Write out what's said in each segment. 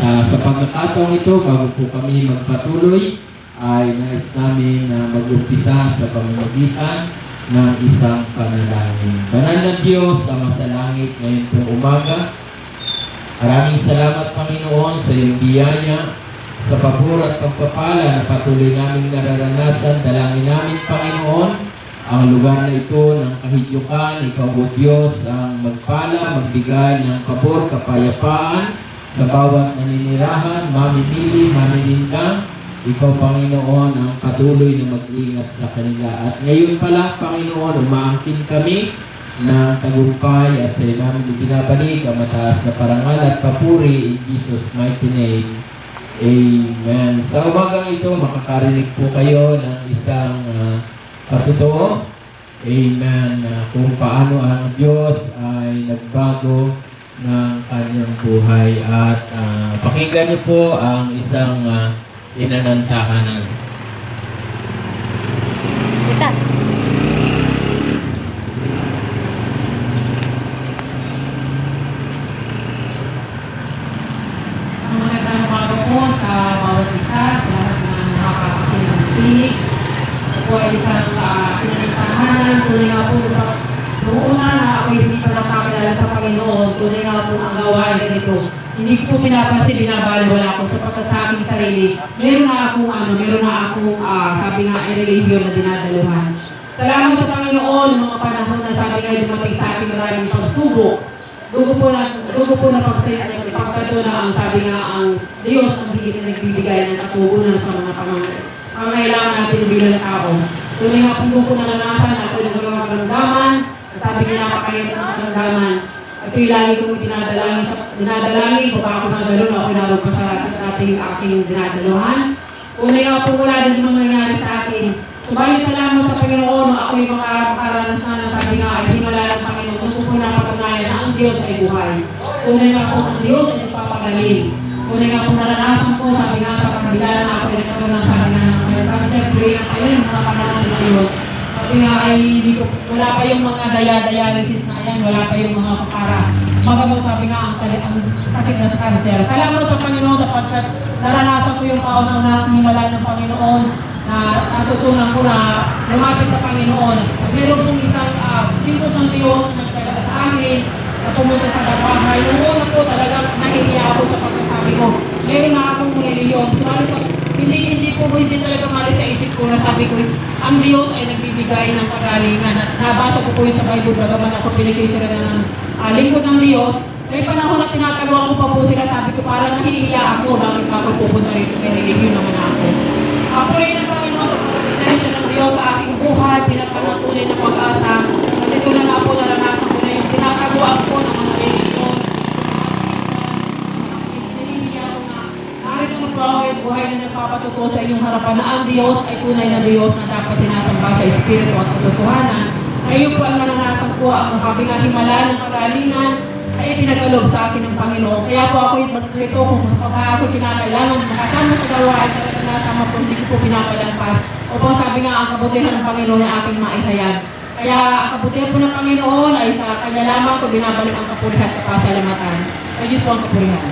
sa pagkakataong ito, bago po kami magpatuloy, ay nais namin na mag-umpisa sa pamamagitan ng isang panalangin. Banal na Diyos, Ama sa langit, ngayon pong umaga, maraming salamat, Panginoon, sa iyong biyaya, sa pabor at pagpapala na patuloy naming nararanasan. Dalangin namin, Panginoon, ang lugar na ito ng kahidyukan. Ikaw, O Diyos, ang magpala, magbigay ng pabor, kapayapaan sa bawat naninirahan, mamimili, mamininda. Ikaw, Panginoon, ang patuloy na mag-ingat sa kanila. At ngayon pala, Panginoon, umaangkin kami ng tagumpay at sa namin ibinabalik ang mataas na parangal at papuri in Jesus' mighty name. Amen. Sa umagang ito, makakarinig po kayo ng isang patotoo. Amen. Kung paano ang Diyos ay nagbago ng kanyang buhay. At pakinggan niyo po ang isang inanantahanan. Kita. Magandang umaga po sa bawat isa, sa lahat ng nakakakinig ng tinig. Ito po ay isang pinagtahanan. Tunay nga po, noong una na ako hindi pa nakakilala sa Panginoon, tunay nga po ang gawain ganito. Hindi ko po pinapansin, binabaliwala ko sapagkat sa aking sarili. Meron na akong sabi nga, religion na dinadaluhan. Salamat sa Panginoon, mga panahon na sabi nga dumating sa ating maraming pagsubok. Dugo po na pagtato na ang sabi nga ang Diyos ang higit na nagbibigay ng katugunan sa mga pangangailangan natin bilang tao. Tunay nga kung doon ko naranasan, ako nagkaroon ng karamdaman, sabi nga napakahirap ng karamdaman. At ito'y lagi kong dinadalangin, kung ako nagdalo na ako inawag pa sa aking dinadaluhan. Tunay nga po wala din naman nangyari sa akin. Subalit salamat sa Panginoon, ako'y makaranas na sabi nga ay himala ng Panginoon. Kung po napatunayan na ang Diyos ay buhay. Tunay nga po ang Diyos ay nagpapagaling. Tunay nga po naranasan ko, sabi nga sa kabila na ako ay nagkaroon ng sabi nga ng mga cancer, pray na kayo ng mga panahon na yun. Sabi nga ay wala pa yung mga dialysis na yan, wala pa yung mga para. Magagaw sabi nga ang sakit na sa cancer. Salamat sa Panginoon sapagkat naranasan ko yung kaunang himala ng Panginoon na natutunan ko na lumapit sa Panginoon. At meron pong isang pinto ng Diyos na nagkagala sa akin na pumunta sa bahay. Noong una po talagang nahihiya ako sa pagkasabi ko. Meron na akong reliyon. Hindi talaga mali sa isip ko na sabi ko, ang Diyos ay nagbibigay ng kagalingan. At nabasa ko po yung sa Bible, bagaman ako pinikisira na ng lingkod ng Diyos. May panahon na tinataguan ko pa po sila, sabi ko parang nahihiya ako, bakit ako pupunta rito, may reliyon naman ako. Purihin ang Panginoon sa pagkakinahensya ng Diyos sa aking buhay, pinagpanatunay na pag-asa. At ito na nga po, naranasan ko na yung tinataguan ko ng mga reliyon. Hinihiya ko na, narito na po ako yung buhay na nagpapatuto sa inyong harapan na ang Diyos ay tunay na Diyos na dapat tinatamba sa Espiritu at katotohanan. Ngayon po ang naranasan ko, ang kabingang himala ng kagalingan ay pinagalob sa akin ng Panginoon. Kaya po ako yung magkrito kung pagka ako kinakailangan makasama sa gawain talaga nasama po, hindi ko po pinapalampas. Upang sabi nga ang kabutihan ng Panginoon ay aking maihayag. Kaya ang kabutihan po ng Panginoon ay sa Kanya lamang ko binabalik ang kapurihan at kasalamatan. Ayun po ang kapurihan.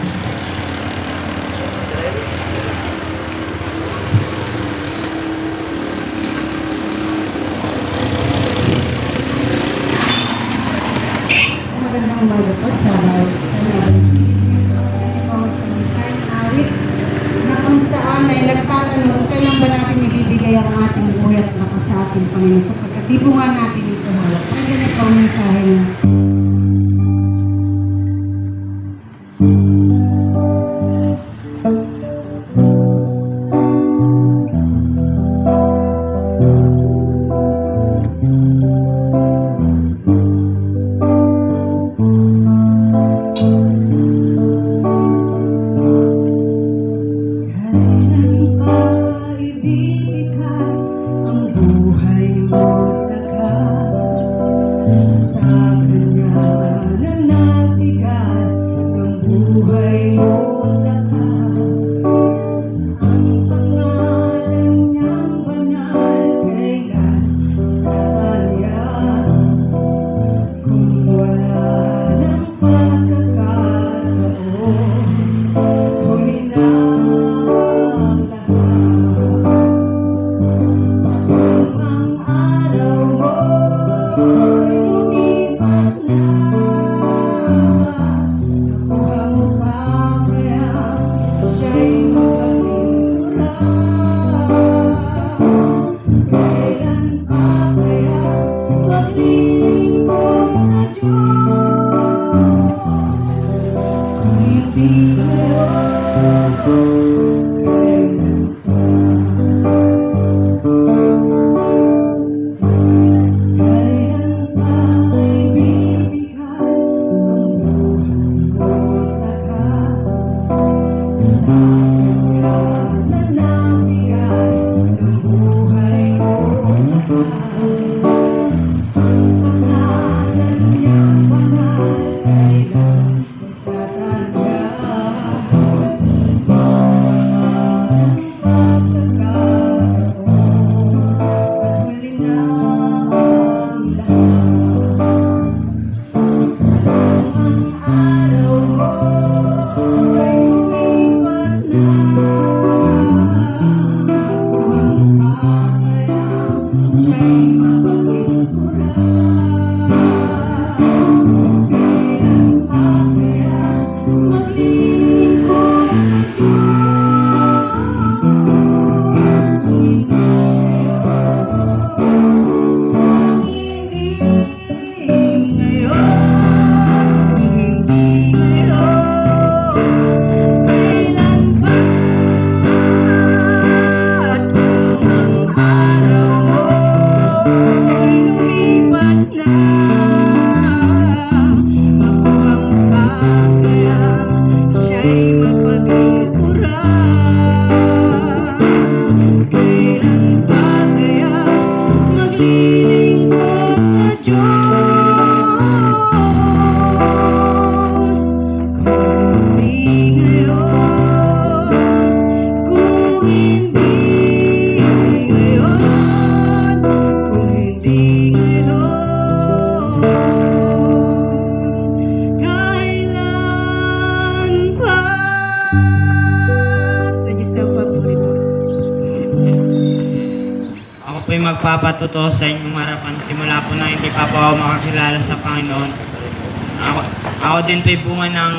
Magandang umaga po sa bawat awit na kung saan ay nagtatanong kailan ba natin ibibigay ang ating buhay at lakas sa ating Panginoon sapagkat di po nga natin ito hawak. Ang ganito ang mensahe niya. Kailan ba ibibigay ang buhay mo't lakas? Kailan ba'y bibigay ang buhay mo't lakas sa kanya na nabigay ng buhay mo't lakas? Ang pangalan niya banal, kailan magtatanda? Wala ng pagkakataon at huli na ang lahat. Ang araw mo'y lumipas na, mabuhang pa kaya siya'y mapaglingkuran. Kailan pa kaya maglilingkod sa Diyos? Kung hindi ngayon, kung hindi ngayon, kailan ba? At kung ang araw mo'y lumipas na, mabuhang pa kaya siya'y mapaglingkuran? Kailan ba kaya maglilingkod sa Diyos? Kung hindi ngayon, kung hindi ngayon, kung hindi ngayon, kailan pa? Sa Diyos ang paborito. Ako po'y magpapatuto sa inyong harapan simula po na hindi pa po ako makakilala sa Panginoon. Ako din po'y bunga ng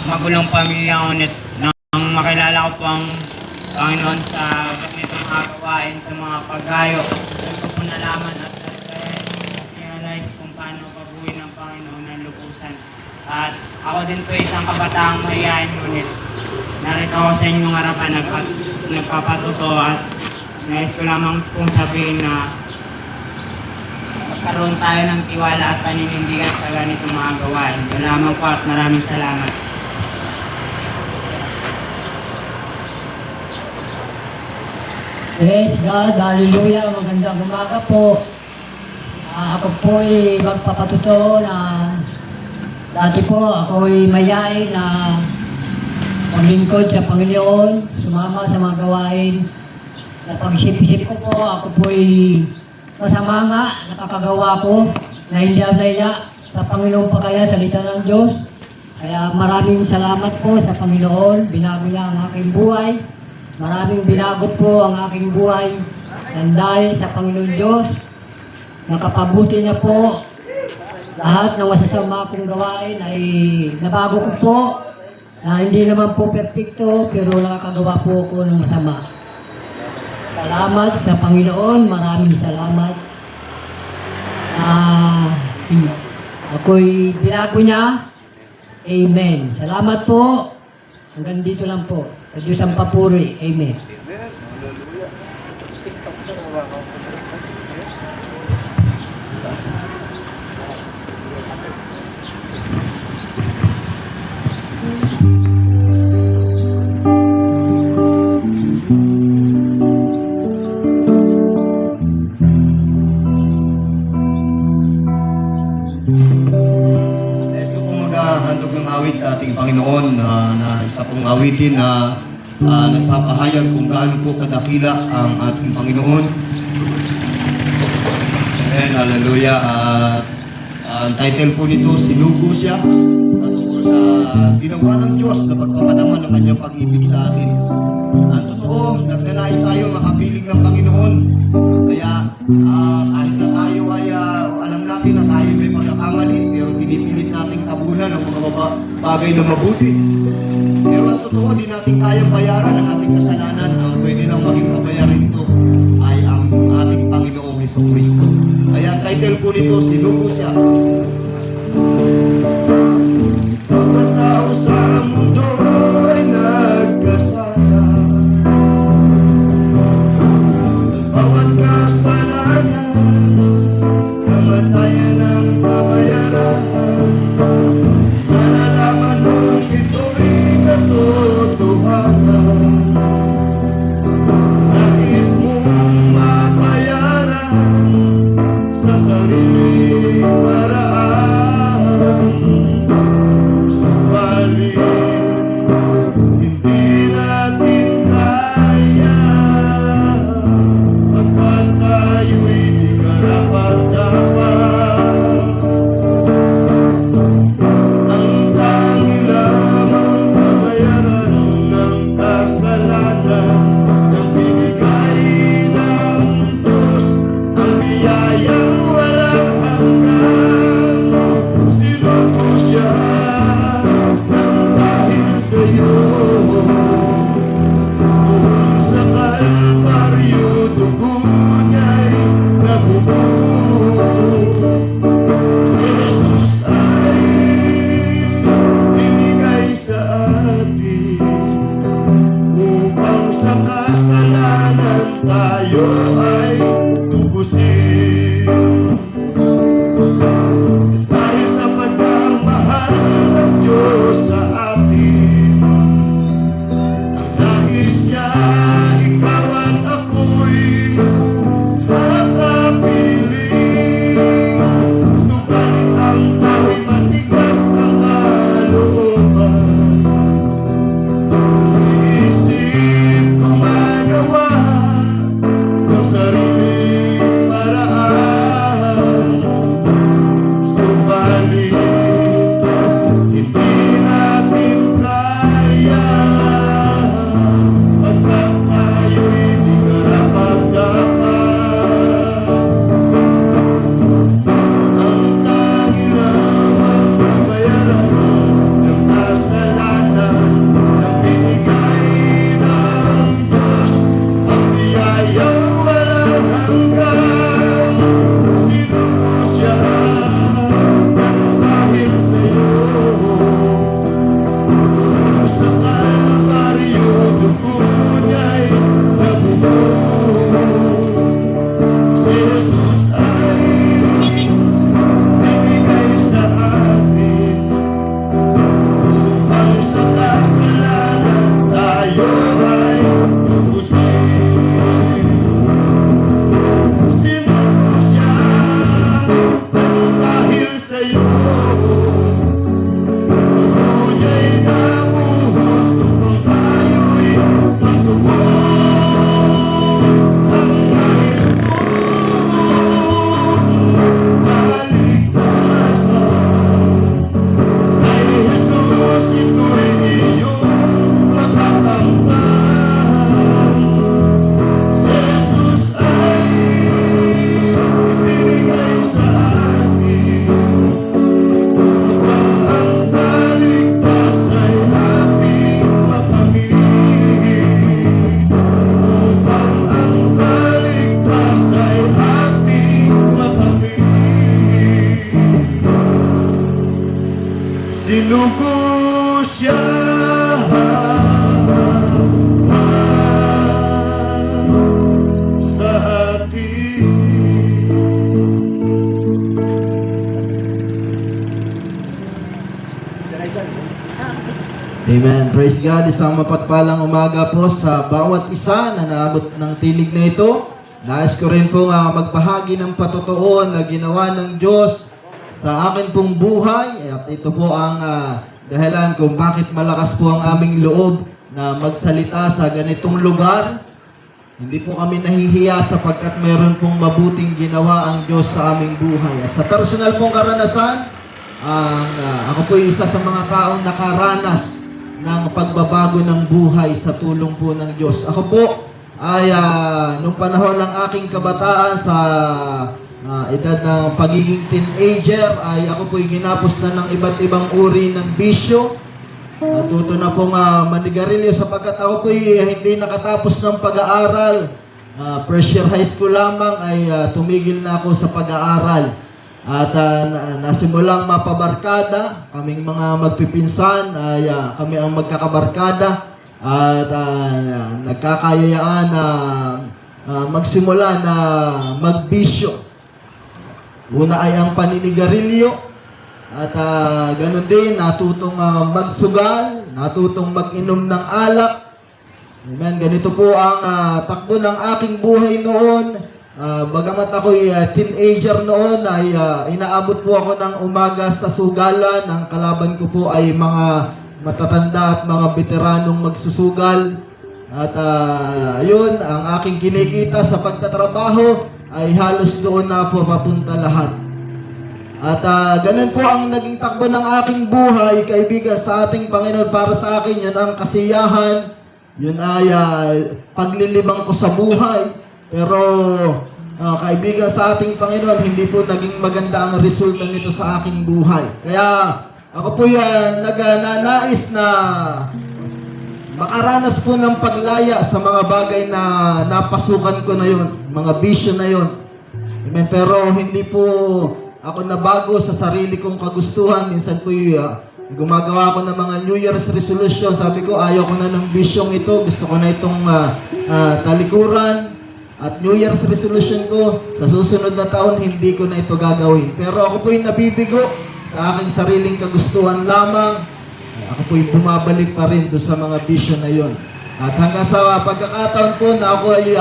magulong pamilya, ngunit nang makilala ko po ang Panginoon sa ganitong mga gawain, sa mga paggayo, doon ko po nalaman at realize kung paano pabuhay ng Panginoon ng lubusan. At ako din po isang kabataang mahihayin, ngunit narito ako sa inyong harapan nagpapatuto at nais ko lamang pong sabihin na magkaroon tayo ng tiwala at paninindigan sa ganitong mga gawain. Yun lamang po at maraming salamat. Praise God, hallelujah, magandang umaga po. Ako po ay magpapatuto na dati po ako ay mayayain na maglingkod sa Panginoon, sumama sa mga gawain. Napag-isip-isip ko po, ako po ay masama nga, nakakagawa ko, na hindi ako naiya sa Panginoon pa kaya salita ng Diyos. Kaya maraming salamat po sa Panginoon, binago niya ang aking buhay. Maraming binagot po ang aking buhay ng dahil sa Panginoon Diyos. Nakapabuti niya po lahat ng masasama kong gawain ay nabago ko po na hindi naman po perfecto pero nakakagawa po ako ng masama. Salamat sa Panginoon, maraming salamat. Ako'y binago niya. Amen. Salamat po. Hanggang dito lang po. Sa Diyos ang papuri. Amen. Gusto pong maghahandog ng awit sa ating Panginoon na isa pong awitin na nagpapahayag kung gaano po kadakila ang ating Panginoon. Amen, hallelujah. Ang title po nito, Sinugo siya, patungkol sa ginawa ng Diyos na pagpapadama ng kanyang pag-ibig sa atin. Ang totoo, nagnanais tayo makapiling ng Panginoon. Kaya kahit na tayo ay alam natin na tayo may pagkakamali, pero pinipilit nating tabunan ang mga bagay na mabuti. Pero ang totoo, di natin kayang bayaran ang ating kasalanan. Ang pwede lang maging kabayaran ito ay ang ating Panginoong Jesucristo. Kaya ang title po nito, Sinugo siya. Mga tao sa mundo Amen. Praise God. Isang mapagpalang umaga po sa bawat isa na naabot ng tinig na ito. Nais ko rin pong magbahagi ng patotoo na ginawa ng Diyos sa akin pong buhay. At ito po ang dahilan kung bakit malakas po ang aming loob na magsalita sa ganitong lugar. Hindi po kami nahihiya sapagkat meron pong mabuting ginawa ang Diyos sa aming buhay. At sa personal pong karanasan, ako po isa sa mga taong nakaranas ng pagbabago ng buhay sa tulong po ng Diyos. Ako po ay nung panahon ng aking kabataan sa edad ng pagiging teenager ay ako po'y ginapos na ng iba't ibang uri ng bisyo. Natuto na pong manigarilyo sapagkat ako po'y hindi nakatapos ng pag-aaral. First year high school lamang ay tumigil na ako sa pag-aaral. At nasimulang mapabarkada, kaming mga magpipinsan, ay kami ang magkakabarkada at nagkakayayaan na magsimula na magbisyo. Una ay ang paninigarilyo at ganun din, natutong magsugal, natutong mag-inom ng alak. Amen. Ganito po ang takbo ng aking buhay noon. Bagamat ako'y teenager noon ay inaabot po ako ng umaga sa sugalan. Ang kalaban ko po ay mga matatanda at mga veteranong magsusugal. At yun, ang aking kinikita sa pagtatrabaho ay halos doon na po papunta lahat. At ganun po ang naging takbo ng aking buhay, kaibigan, sa ating Panginoon. Para sa akin, yun ang kasiyahan. Yun ay paglilibang ko sa buhay. Pero kaibigan, sa ating Panginoon, hindi po naging maganda ang resulta nito sa aking buhay. Kaya ako po nagnanais na makaranas po ng paglaya sa mga bagay na napasukan ko na yun, mga bisyo na yun. Amen. Pero hindi po ako nabago sa sarili kong kagustuhan. Minsan po gumagawa ako ng mga New Year's resolution. Sabi ko, ayaw ko na ng bisyong ito. Gusto ko na itong talikuran. At New Year's resolution ko, sa susunod na taon, hindi ko na ito gagawin. Pero ako po'y nabibigo sa aking sariling kagustuhan lamang. Ako po'y bumabalik pa rin doon sa mga bisyo na yon. At hanggang sa pagkakataon po na ako ay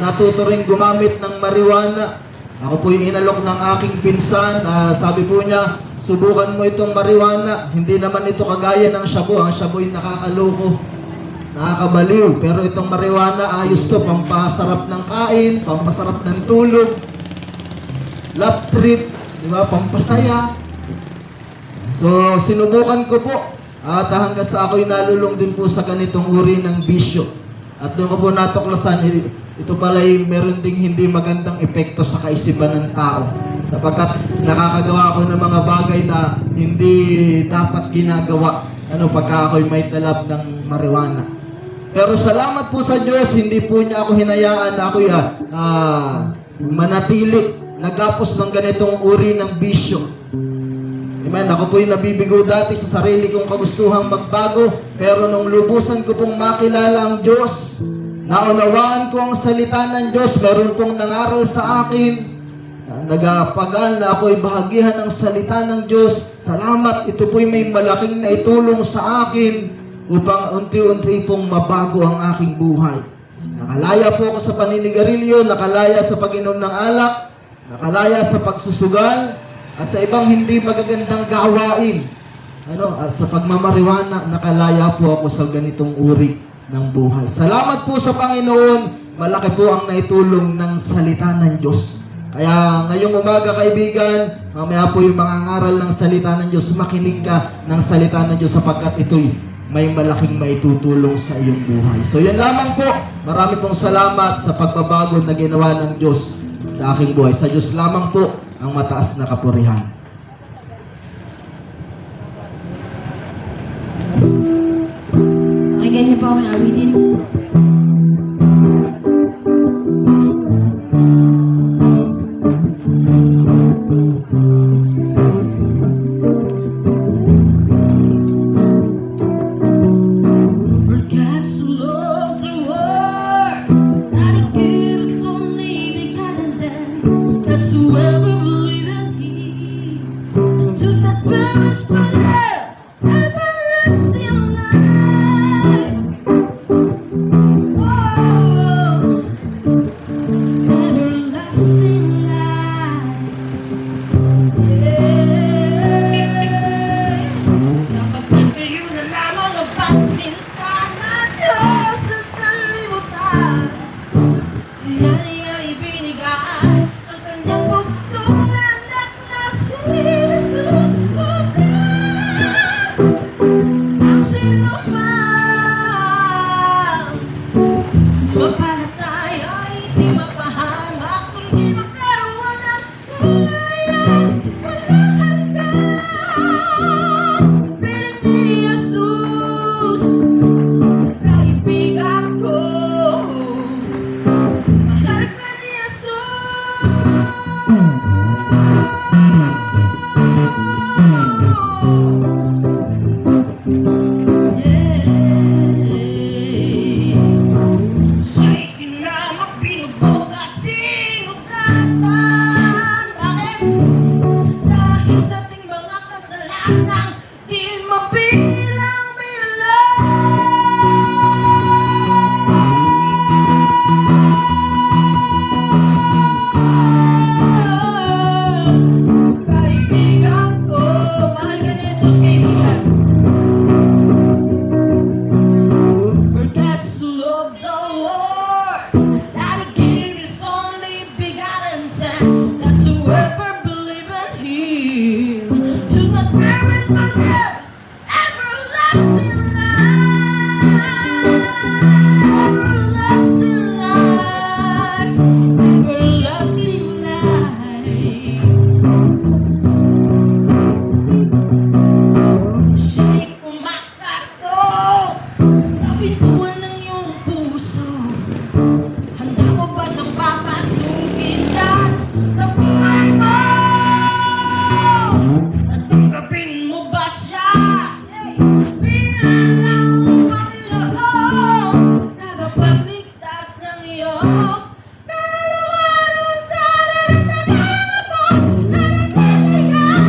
natuto rin gumamit ng marijuana. Ako po'y inalok ng aking pinsan. Sabi po niya, subukan mo itong marijuana. Hindi naman ito kagaya ng shabu. Ang shabu ay nakakaloko, nakakabaliw. Pero itong marijuana, ayos to, pampasarap ng kain, pampasarap ng tulog, love trip, di ba, pampasaya. So, sinubukan ko po. At hanggang sa ako'y nalulong din po sa ganitong uri ng bisyo. At doon ko po natuklasan, ito pala'y meron ding hindi magandang epekto sa kaisipan ng tao. Sapagkat nakakagawa ko ng mga bagay na hindi dapat ginagawa pagka ako'y may talab ng marijuana. Pero salamat po sa Diyos, hindi po niya ako hinayaan na ako'y manatili, nagapos ng ganitong uri ng bisyo. Amen. Ako po'y nabibigo dati sa sarili kong kagustuhang magbago, pero nung lubusan ko pong makilala ang Diyos, naunawaan ko ang salita ng Diyos, meron pong nangaral sa akin, nagapagal na ako'y bahagihan ng salita ng Diyos. Salamat, ito po'y may malaking naitulong sa akin upang unti-unti pong mabago ang aking buhay. Nakalaya po ako sa paninigarilyo, nakalaya sa pag-inom ng alak, nakalaya sa pagsusugal, at sa ibang hindi magagandang gawain. Sa pagmamariwana, nakalaya po ako sa ganitong uri ng buhay. Salamat po sa Panginoon, malaki po ang naitulong ng salita ng Diyos. Kaya ngayong umaga, kaibigan, mamaya po yung mga ngaral ng salita ng Diyos, makinig ka ng salita ng Diyos sapagkat ito'y may malaking maitutulong sa iyong buhay. So yan lamang po. Marami pong salamat sa pagbabago na ginawa ng Diyos sa aking buhay. Sa Diyos lamang po ang mataas na kapurihan. Pakinggan niyo po ang awitin. Whoever believe in Him, to that purpose, but everlasting Siya'y kumakatok sa pintuan ng iyong puso. Handa mo ba siyang papasukin dyan sa buhay mo? Tatanggapin mo ba siya? Bilang Panginoon, tagapagligtas ng iyong kaluluwa sa nagtatanggap mo na nagkakayan.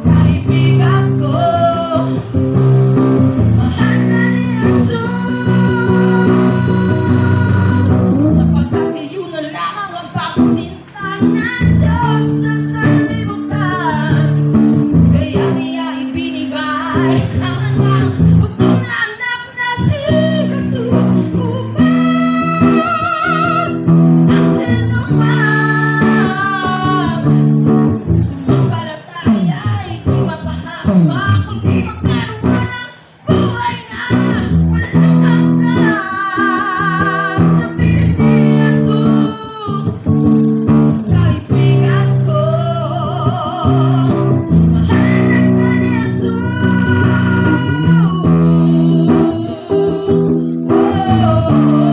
Kaibigan ko, mahal ka ni Jesus, sapagkat iyon na lang ang pagsinta ng Diyos sa